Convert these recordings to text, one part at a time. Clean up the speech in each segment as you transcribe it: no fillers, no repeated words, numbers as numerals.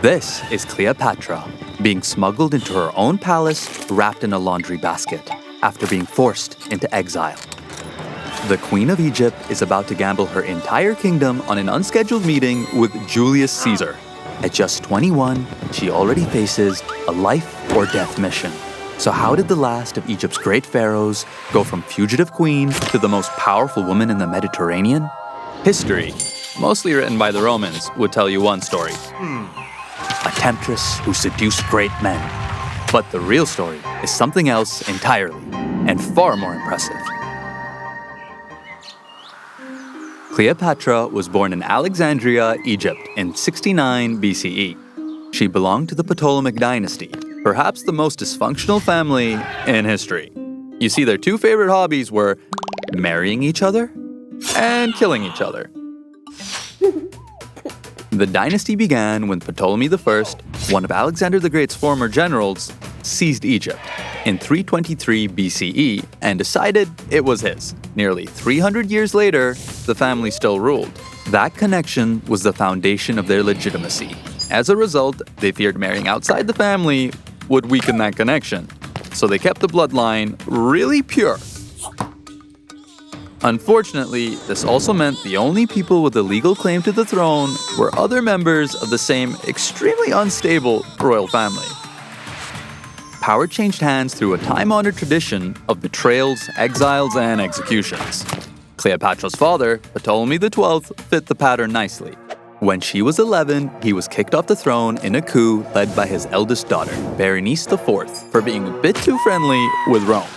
This is Cleopatra, being smuggled into her own palace wrapped in a laundry basket after being forced into exile. The Queen of Egypt is about to gamble her entire kingdom on an unscheduled meeting with Julius Caesar. At just 21, she already faces a life or death mission. So how did the last of Egypt's great pharaohs go from fugitive queen to the most powerful woman in the Mediterranean? History, mostly written by the Romans, would tell you one story. A temptress who seduced great men. But the real story is something else entirely, and far more impressive. Cleopatra was born in Alexandria, Egypt in 69 BCE. She belonged to the Ptolemaic dynasty, perhaps the most dysfunctional family in history. You see, their two favorite hobbies were marrying each other and killing each other. The dynasty began when Ptolemy I, one of Alexander the Great's former generals, seized Egypt in 323 BCE and decided it was his. Nearly 300 years later, the family still ruled. That connection was the foundation of their legitimacy. As a result, they feared marrying outside the family would weaken that connection, so they kept the bloodline really pure. Unfortunately, this also meant the only people with a legal claim to the throne were other members of the same extremely unstable royal family. Power changed hands through a time-honored tradition of betrayals, exiles, and executions. Cleopatra's father, Ptolemy XII, fit the pattern nicely. When she was 11, he was kicked off the throne in a coup led by his eldest daughter, Berenice IV, for being a bit too friendly with Rome.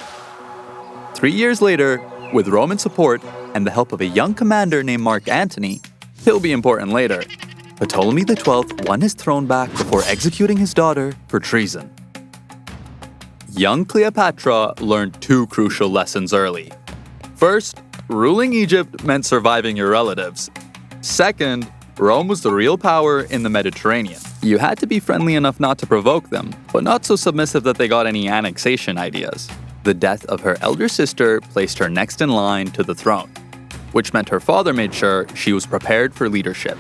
3 years later, with Roman support and the help of a young commander named Mark Antony, he'll be important later, Ptolemy XII won his throne back before executing his daughter for treason. Young Cleopatra learned two crucial lessons early. First, ruling Egypt meant surviving your relatives. Second, Rome was the real power in the Mediterranean. You had to be friendly enough not to provoke them, but not so submissive that they got any annexation ideas. The death of her elder sister placed her next in line to the throne, which meant her father made sure she was prepared for leadership.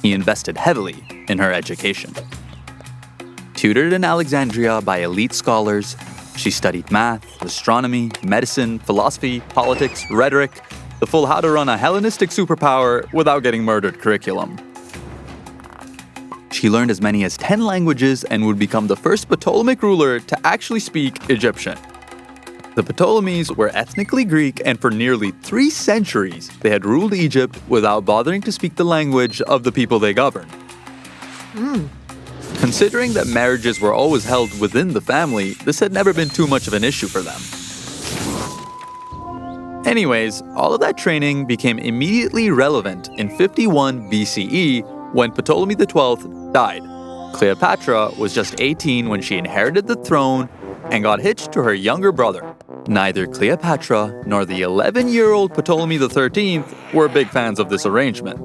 He invested heavily in her education. Tutored in Alexandria by elite scholars, she studied math, astronomy, medicine, philosophy, politics, rhetoric, the full how to run a Hellenistic superpower without getting murdered curriculum. She learned as many as 10 languages and would become the first Ptolemaic ruler to actually speak Egyptian. The Ptolemies were ethnically Greek, and for nearly 3 centuries, they had ruled Egypt without bothering to speak the language of the people they governed. Considering that marriages were always held within the family, this had never been too much of an issue for them. Anyways, all of that training became immediately relevant in 51 BCE when Ptolemy XII died. Cleopatra was just 18 when she inherited the throne and got hitched to her younger brother. Neither Cleopatra nor the 11-year-old Ptolemy XIII were big fans of this arrangement.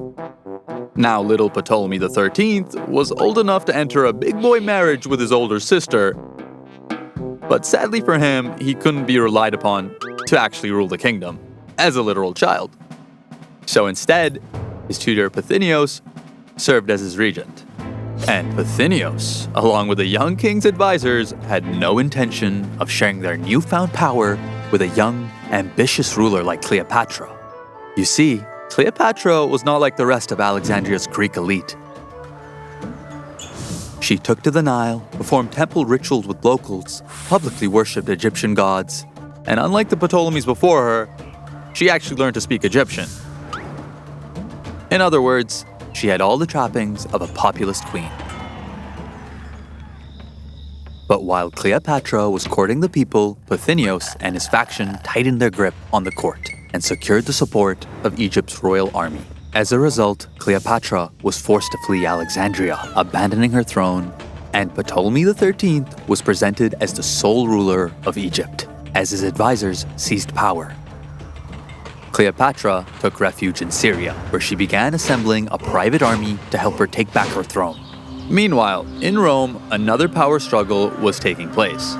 Now, little Ptolemy XIII was old enough to enter a big boy marriage with his older sister, but sadly for him, he couldn't be relied upon to actually rule the kingdom as a literal child. So instead, his tutor Pothinnios served as his regent. And Pothinnios, along with the young king's advisors, had no intention of sharing their newfound power with a young, ambitious ruler like Cleopatra. You see, Cleopatra was not like the rest of Alexandria's Greek elite. She took to the Nile, performed temple rituals with locals, publicly worshipped Egyptian gods, and unlike the Ptolemies before her, she actually learned to speak Egyptian. In other words, she had all the trappings of a populist queen. But while Cleopatra was courting the people, Pothinnios and his faction tightened their grip on the court and secured the support of Egypt's royal army. As a result, Cleopatra was forced to flee Alexandria, abandoning her throne, and Ptolemy XIII was presented as the sole ruler of Egypt, as his advisors seized power. Cleopatra took refuge in Syria, where she began assembling a private army to help her take back her throne. Meanwhile, in Rome, another power struggle was taking place.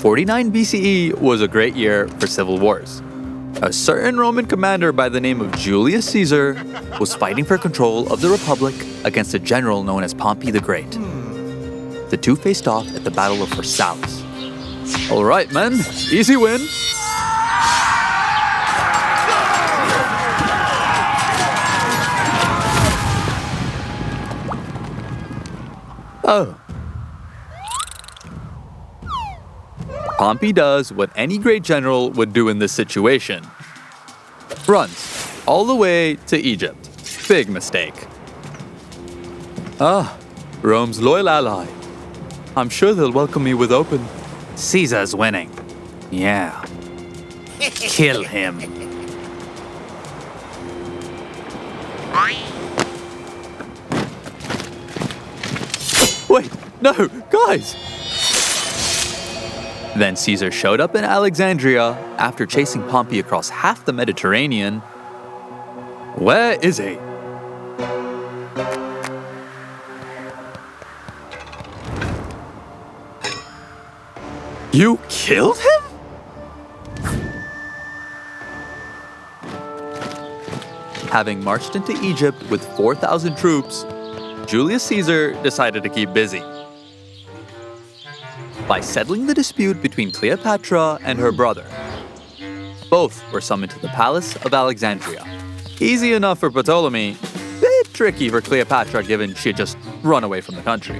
49 BCE was a great year for civil wars. A certain Roman commander by the name of Julius Caesar was fighting for control of the Republic against a general known as Pompey the Great. The two faced off at the Battle of Pharsalus. All right, men, easy win. Oh. Pompey does what any great general would do in this situation. Runs all the way to Egypt. Big mistake. Rome's loyal ally. I'm sure they'll welcome me with open. Caesar's winning. Yeah. Kill him. Wait, no, guys! Then Caesar showed up in Alexandria after chasing Pompey across half the Mediterranean. Where is he? You killed him? Having marched into Egypt with 4,000 troops, Julius Caesar decided to keep busy by settling the dispute between Cleopatra and her brother. Both were summoned to the palace of Alexandria. Easy enough for Ptolemy, bit tricky for Cleopatra given she had just run away from the country.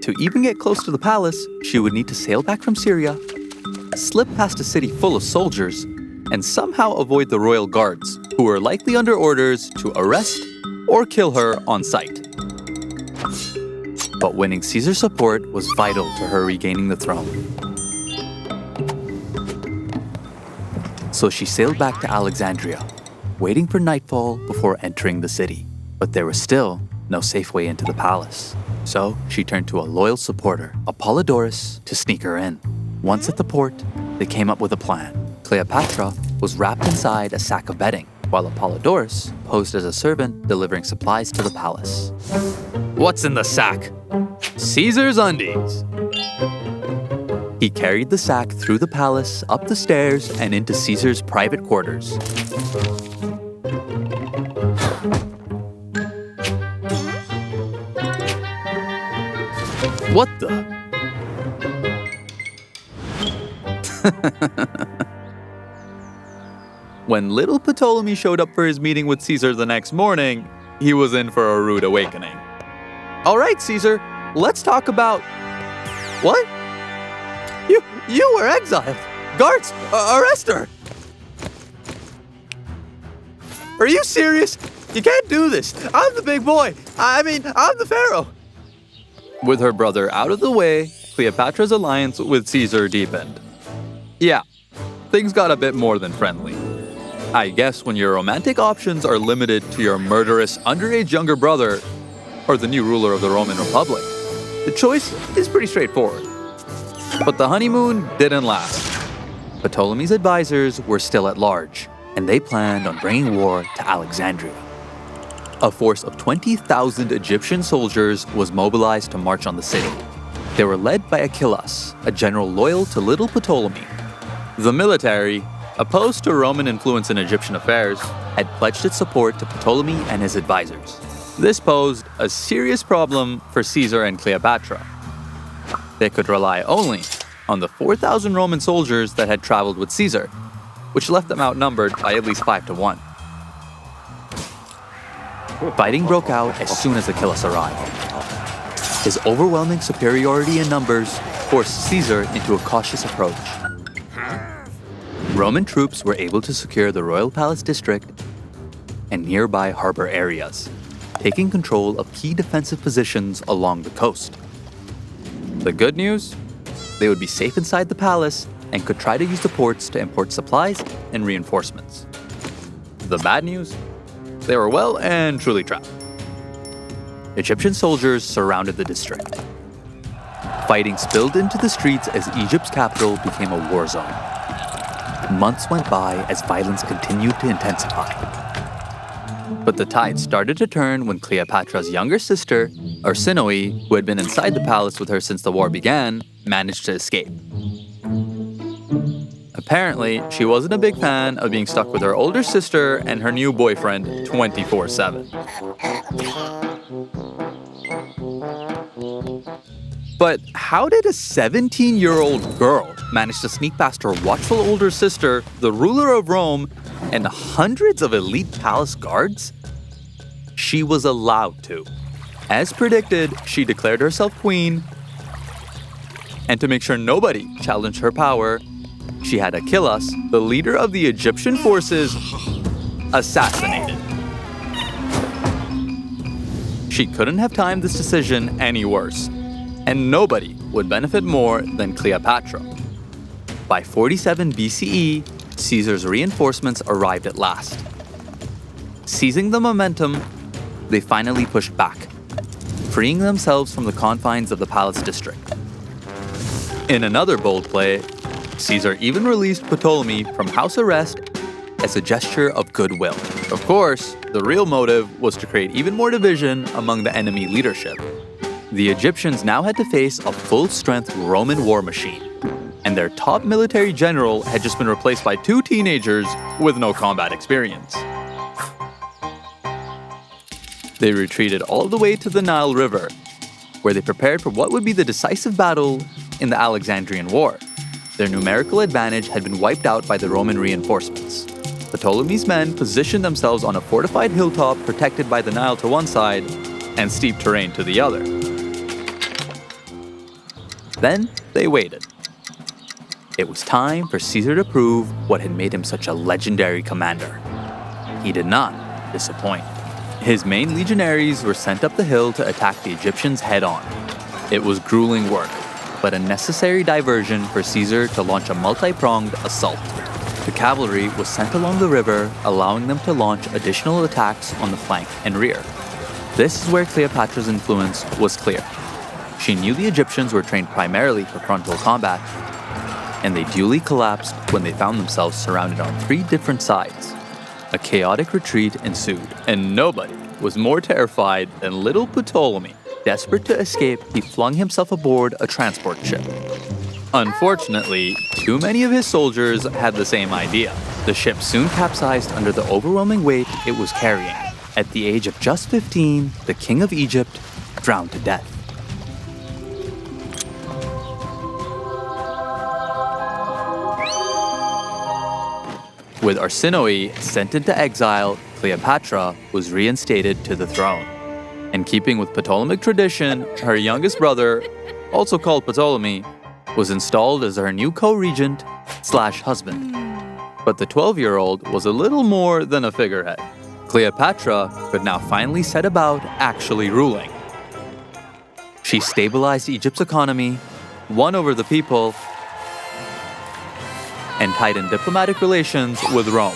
To even get close to the palace, she would need to sail back from Syria, slip past a city full of soldiers, and somehow avoid the royal guards, who were likely under orders to arrest or kill her on sight. But winning Caesar's support was vital to her regaining the throne. So she sailed back to Alexandria, waiting for nightfall before entering the city. But there was still no safe way into the palace. So she turned to a loyal supporter, Apollodorus, to sneak her in. Once at the port, they came up with a plan. Cleopatra was wrapped inside a sack of bedding, while Apollodorus posed as a servant delivering supplies to the palace. What's in the sack? Caesar's undies. He carried the sack through the palace, up the stairs, and into Caesar's private quarters. What the? When little Ptolemy showed up for his meeting with Caesar the next morning, he was in for a rude awakening. All right, Caesar, let's talk about... What? You were exiled. Guards, arrest her. Are you serious? You can't do this. I'm the big boy. I'm the pharaoh. With her brother out of the way, Cleopatra's alliance with Caesar deepened. Yeah, things got a bit more than friendly. I guess when your romantic options are limited to your murderous underage younger brother or the new ruler of the Roman Republic, the choice is pretty straightforward. But the honeymoon didn't last. Ptolemy's advisors were still at large, and they planned on bringing war to Alexandria. A force of 20,000 Egyptian soldiers was mobilized to march on the city. They were led by Archilles, a general loyal to little Ptolemy. The military, opposed to Roman influence in Egyptian affairs, had pledged its support to Ptolemy and his advisors. This posed a serious problem for Caesar and Cleopatra. They could rely only on the 4,000 Roman soldiers that had traveled with Caesar, which left them outnumbered by at least 5-1. Fighting broke out as soon as Achilles arrived. His overwhelming superiority in numbers forced Caesar into a cautious approach. Roman troops were able to secure the royal palace district and nearby harbor areas, taking control of key defensive positions along the coast. The good news? They would be safe inside the palace and could try to use the ports to import supplies and reinforcements. The bad news? They were well and truly trapped. Egyptian soldiers surrounded the district. Fighting spilled into the streets as Egypt's capital became a war zone. Months went by as violence continued to intensify. But the tide started to turn when Cleopatra's younger sister, Arsinoe, who had been inside the palace with her since the war began, managed to escape. A Apparently, she wasn't a big fan of being stuck with her older sister and her new boyfriend 24/7. But how did a 17-year-old girl manage to sneak past her watchful older sister, the ruler of Rome, and hundreds of elite palace guards? She was allowed to. As predicted, she declared herself queen, and to make sure nobody challenged her power, she had Archilles, the leader of the Egyptian forces, assassinated. She couldn't have timed this decision any worse, and nobody would benefit more than Cleopatra. By 47 BCE, Caesar's reinforcements arrived at last. Seizing the momentum, they finally pushed back, freeing themselves from the confines of the palace district. In another bold play, Caesar even released Ptolemy from house arrest as a gesture of goodwill. Of course, the real motive was to create even more division among the enemy leadership. The Egyptians now had to face a full-strength Roman war machine, and their top military general had just been replaced by 2 teenagers with no combat experience. They retreated all the way to the Nile River, where they prepared for what would be the decisive battle in the Alexandrian War. Their numerical advantage had been wiped out by the Roman reinforcements. Ptolemy's men positioned themselves on a fortified hilltop protected by the Nile to one side and steep terrain to the other. Then they waited. It was time for Caesar to prove what had made him such a legendary commander. He did not disappoint. His main legionaries were sent up the hill to attack the Egyptians head-on. It was grueling work, but a necessary diversion for Caesar to launch a multi-pronged assault. The cavalry was sent along the river, allowing them to launch additional attacks on the flank and rear. This is where Cleopatra's influence was clear. She knew the Egyptians were trained primarily for frontal combat, and they duly collapsed when they found themselves surrounded on 3 different sides. A chaotic retreat ensued, and nobody was more terrified than little Ptolemy. Desperate to escape, he flung himself aboard a transport ship. Unfortunately, too many of his soldiers had the same idea. The ship soon capsized under the overwhelming weight it was carrying. At the age of just 15, the king of Egypt drowned to death. With Arsinoe sent into exile, Cleopatra was reinstated to the throne. In keeping with Ptolemaic tradition, her youngest brother, also called Ptolemy, was installed as her new co-regent/husband. But the 12-year-old was a little more than a figurehead. Cleopatra could now finally set about actually ruling. She stabilized Egypt's economy, won over the people, and tightened diplomatic relations with Rome.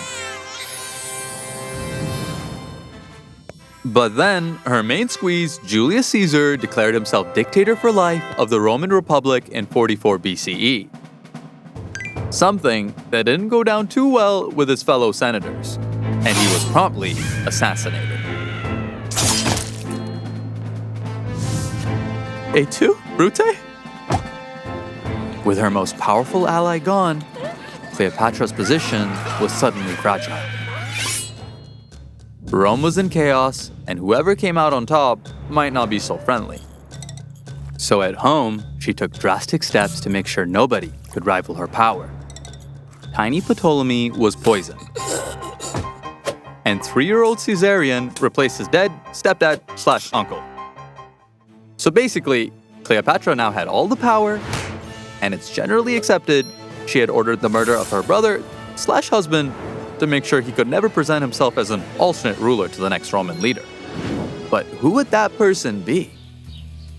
But then, her main squeeze, Julius Caesar, declared himself dictator for life of the Roman Republic in 44 BCE. Something that didn't go down too well with his fellow senators, and he was promptly assassinated. Et tu, Brute? With her most powerful ally gone, Cleopatra's position was suddenly fragile. Rome was in chaos, and whoever came out on top might not be so friendly. So at home, she took drastic steps to make sure nobody could rival her power. Tiny Ptolemy was poisoned, and 3-year-old Caesarion replaced his dead stepdad/uncle. So basically, Cleopatra now had all the power, and it's generally accepted she had ordered the murder of her brother/husband to make sure he could never present himself as an alternate ruler to the next Roman leader. But who would that person be?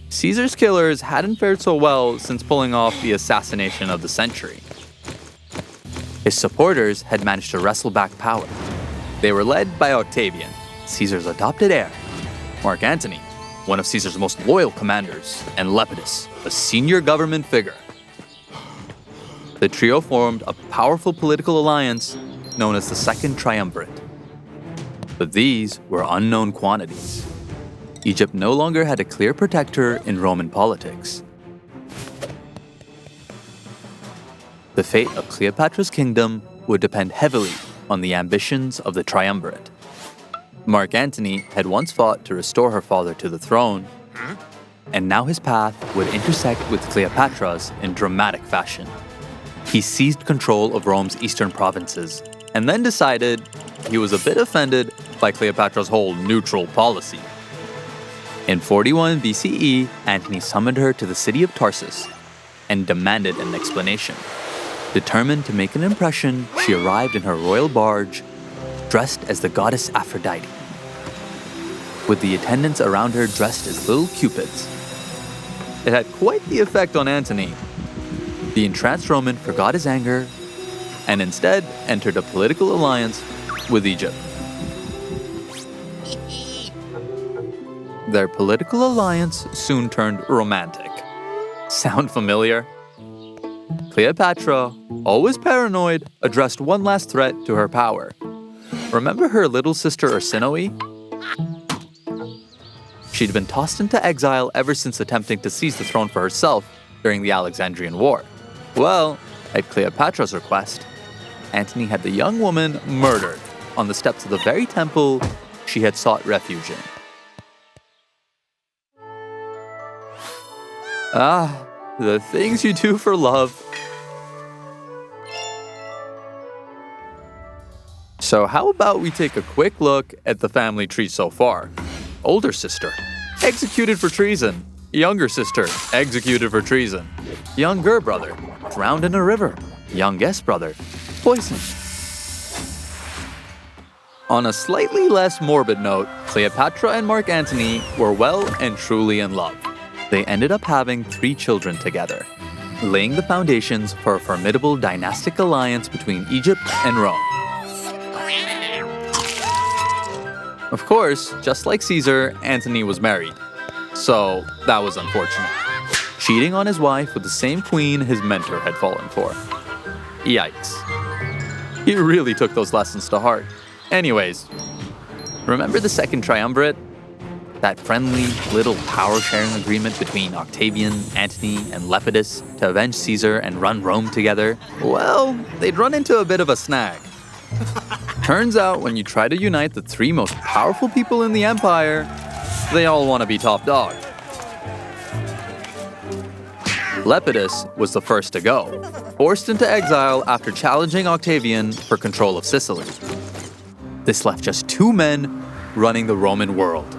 Caesar's killers hadn't fared so well since pulling off the assassination of the century. His supporters had managed to wrestle back power. They were led by Octavian, Caesar's adopted heir, Mark Antony, one of Caesar's most loyal commanders, and Lepidus, a senior government figure. The trio formed a powerful political alliance known as the Second Triumvirate. But these were unknown quantities. Egypt no longer had a clear protector in Roman politics. The fate of Cleopatra's kingdom would depend heavily on the ambitions of the triumvirate. Mark Antony had once fought to restore her father to the throne, and now his path would intersect with Cleopatra's in dramatic fashion. He seized control of Rome's eastern provinces, and then decided he was a bit offended by Cleopatra's whole neutral policy. In 41 BCE, Antony summoned her to the city of Tarsus and demanded an explanation. Determined to make an impression, she arrived in her royal barge, dressed as the goddess Aphrodite, with the attendants around her dressed as little cupids. It had quite the effect on Antony. The entranced Roman forgot his anger and instead entered a political alliance with Egypt. Their political alliance soon turned romantic. Sound familiar? Cleopatra, always paranoid, addressed one last threat to her power. Remember her little sister Arsinoe? She'd been tossed into exile ever since attempting to seize the throne for herself during the Alexandrian War. Well, at Cleopatra's request, Antony had the young woman murdered on the steps of the very temple she had sought refuge in. Ah, the things you do for love. So how about we take a quick look at the family tree so far? Older sister, executed for treason. Younger sister, executed for treason. Younger brother, drowned in a river. Youngest brother, poisoned. On a slightly less morbid note, Cleopatra and Mark Antony were well and truly in love. They ended up having 3 children together, laying the foundations for a formidable dynastic alliance between Egypt and Rome. Of course, just like Caesar, Antony was married, so that was unfortunate. Cheating on his wife with the same queen his mentor had fallen for. Yikes. He really took those lessons to heart. Anyways, remember the second triumvirate? That friendly little power-sharing agreement between Octavian, Antony, and Lepidus to avenge Caesar and run Rome together? Well, they'd run into a bit of a snag. Turns out when you try to unite the 3 most powerful people in the empire, they all want to be top dog. Lepidus was the first to go, forced into exile after challenging Octavian for control of Sicily. This left just 2 men running the Roman world.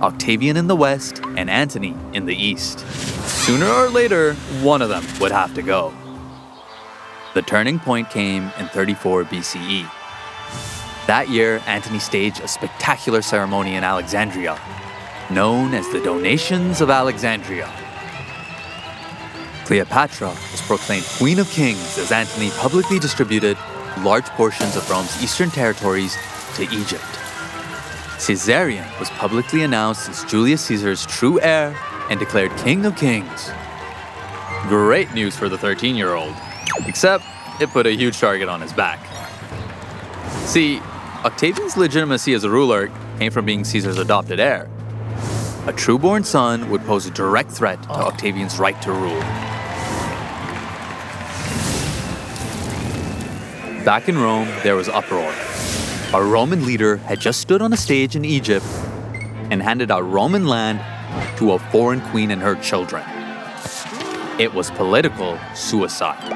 Octavian in the west and Antony in the east. Sooner or later, one of them would have to go. The turning point came in 34 BCE. That year, Antony staged a spectacular ceremony in Alexandria, known as the Donations of Alexandria. Cleopatra was proclaimed Queen of Kings as Antony publicly distributed large portions of Rome's eastern territories to Egypt. Caesarion was publicly announced as Julius Caesar's true heir and declared King of Kings. Great news for the 13-year-old, except it put a huge target on his back. See, Octavian's legitimacy as a ruler came from being Caesar's adopted heir. A true-born son would pose a direct threat to Octavian's right to rule. Back in Rome, there was uproar. A Roman leader had just stood on a stage in Egypt and handed out Roman land to a foreign queen and her children. It was political suicide.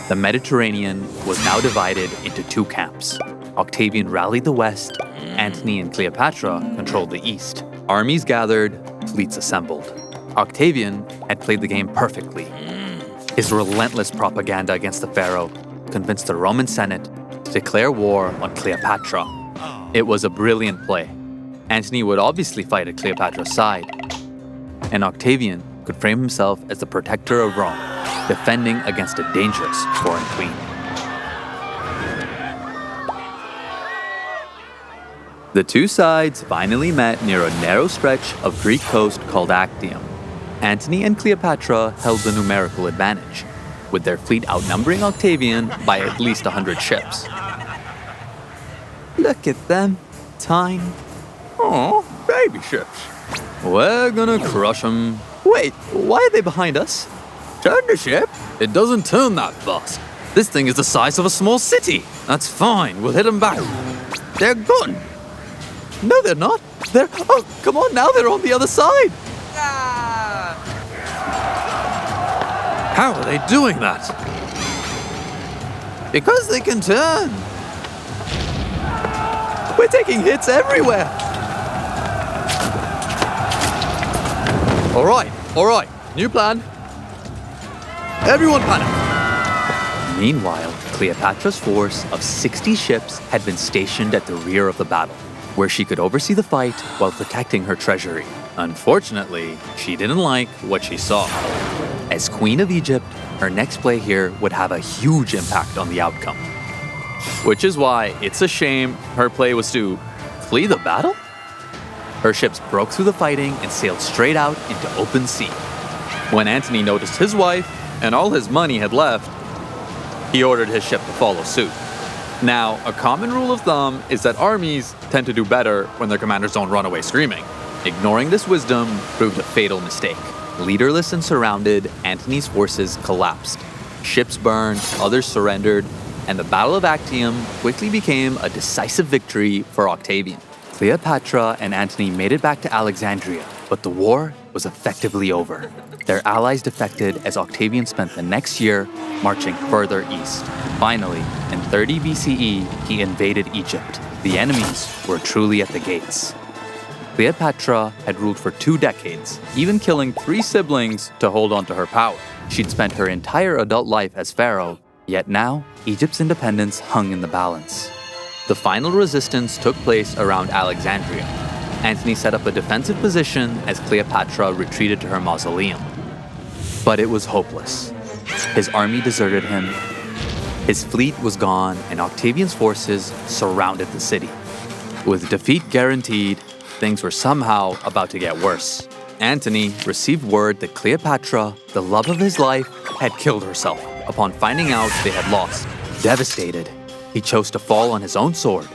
The Mediterranean was now divided into 2 camps. Octavian rallied the west, Antony and Cleopatra controlled the east. Armies gathered, fleets assembled. Octavian had played the game perfectly. His relentless propaganda against the pharaoh convinced the Roman Senate to declare war on Cleopatra. It was a brilliant play. Antony would obviously fight at Cleopatra's side, and Octavian could frame himself as the protector of Rome, defending against a dangerous foreign queen. The 2 sides finally met near a narrow stretch of Greek coast called Actium. Antony and Cleopatra held the numerical advantage, with their fleet outnumbering Octavian by at least 100 ships. Look at them, tiny. Oh, baby ships. We're gonna crush them. Wait, why are they behind us? Turn the ship? It doesn't turn that fast. This thing is the size of a small city. That's fine, we'll hit them back. They're gone. No, they're not. They're... Oh, come on now, they're on the other side. How are they doing that? Because they can turn. We're taking hits everywhere. All right. New plan. Everyone panic. Meanwhile, Cleopatra's force of 60 ships had been stationed at the rear of the battle, where she could oversee the fight while protecting her treasury. Unfortunately, she didn't like what she saw. As Queen of Egypt, her next play here would have a huge impact on the outcome. Which is why it's a shame her play was to flee the battle? Her ships broke through the fighting and sailed straight out into open sea. When Antony noticed his wife and all his money had left, he ordered his ship to follow suit. Now, a common rule of thumb is that armies tend to do better when their commanders don't run away screaming. Ignoring this wisdom proved a fatal mistake. Leaderless and surrounded, Antony's forces collapsed. Ships burned, others surrendered, and the Battle of Actium quickly became a decisive victory for Octavian. Cleopatra and Antony made it back to Alexandria, but the war was effectively over. Their allies defected as Octavian spent the next year marching further east. Finally, in 30 BCE, he invaded Egypt. The enemies were truly at the gates. Cleopatra had ruled for 2 decades, even killing 3 siblings to hold on to her power. She'd spent her entire adult life as pharaoh, yet now, Egypt's independence hung in the balance. The final resistance took place around Alexandria. Antony set up a defensive position as Cleopatra retreated to her mausoleum. But it was hopeless. His army deserted him, his fleet was gone, and Octavian's forces surrounded the city. With defeat guaranteed, things were somehow about to get worse. Antony received word that Cleopatra, the love of his life, had killed herself upon finding out they had lost. Devastated, he chose to fall on his own sword.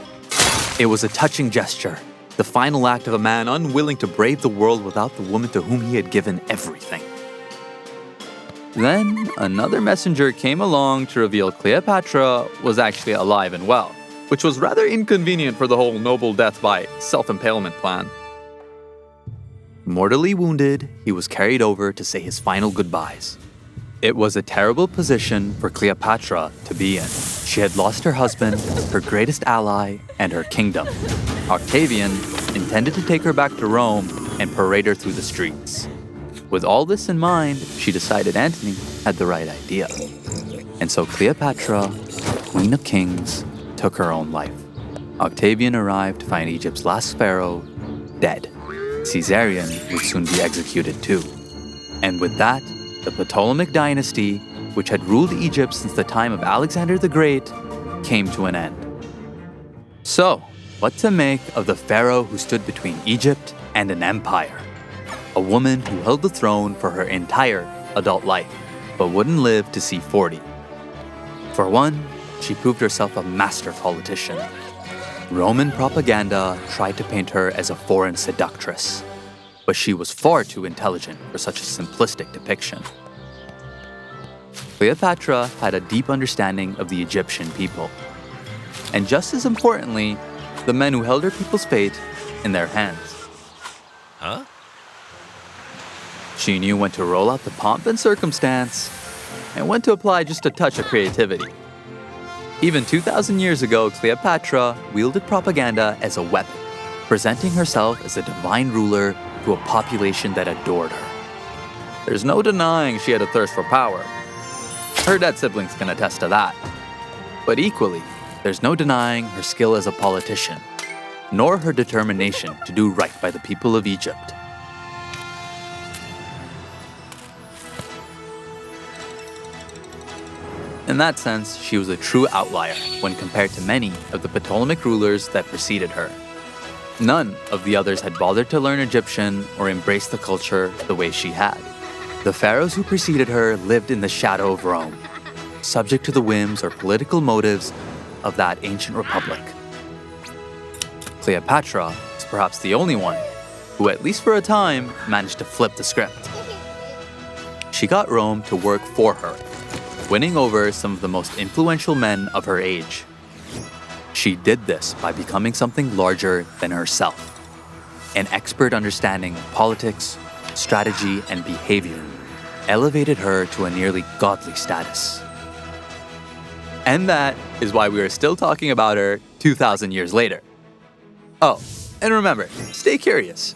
It was a touching gesture, the final act of a man unwilling to brave the world without the woman to whom he had given everything. Then, another messenger came along to reveal Cleopatra was actually alive and well, which was rather inconvenient for the whole noble death by self-impalement plan. Mortally wounded, he was carried over to say his final goodbyes. It was a terrible position for Cleopatra to be in. She had lost her husband, her greatest ally, and her kingdom. Octavian intended to take her back to Rome and parade her through the streets. With all this in mind, she decided Antony had the right idea. And so Cleopatra, Queen of Kings, took her own life. Octavian arrived to find Egypt's last pharaoh dead. Caesarion would soon be executed too. And with that, the Ptolemaic dynasty, which had ruled Egypt since the time of Alexander the Great, came to an end. So, what to make of the pharaoh who stood between Egypt and an empire? A woman who held the throne for her entire adult life, but wouldn't live to see 40. For one, she proved herself a master politician. Roman propaganda tried to paint her as a foreign seductress, but she was far too intelligent for such a simplistic depiction. Cleopatra had a deep understanding of the Egyptian people, and just as importantly, the men who held her people's fate in their hands. Huh? She knew when to roll out the pomp and circumstance, and when to apply just a touch of creativity. Even 2,000 years ago, Cleopatra wielded propaganda as a weapon, presenting herself as a divine ruler to a population that adored her. There's no denying she had a thirst for power. Her dead siblings can attest to that. But equally, there's no denying her skill as a politician, nor her determination to do right by the people of Egypt. In that sense, she was a true outlier when compared to many of the Ptolemaic rulers that preceded her. None of the others had bothered to learn Egyptian or embrace the culture the way she had. The pharaohs who preceded her lived in the shadow of Rome, subject to the whims or political motives of that ancient republic. Cleopatra is perhaps the only one who, at least for a time, managed to flip the script. she got Rome to work for her, winning over some of the most influential men of her age. She did this by becoming something larger than herself, an expert understanding of politics, strategy, and behavior, elevated her to a nearly godly status. And that is why we are still talking about her 2,000 years later. Oh, and remember, stay curious.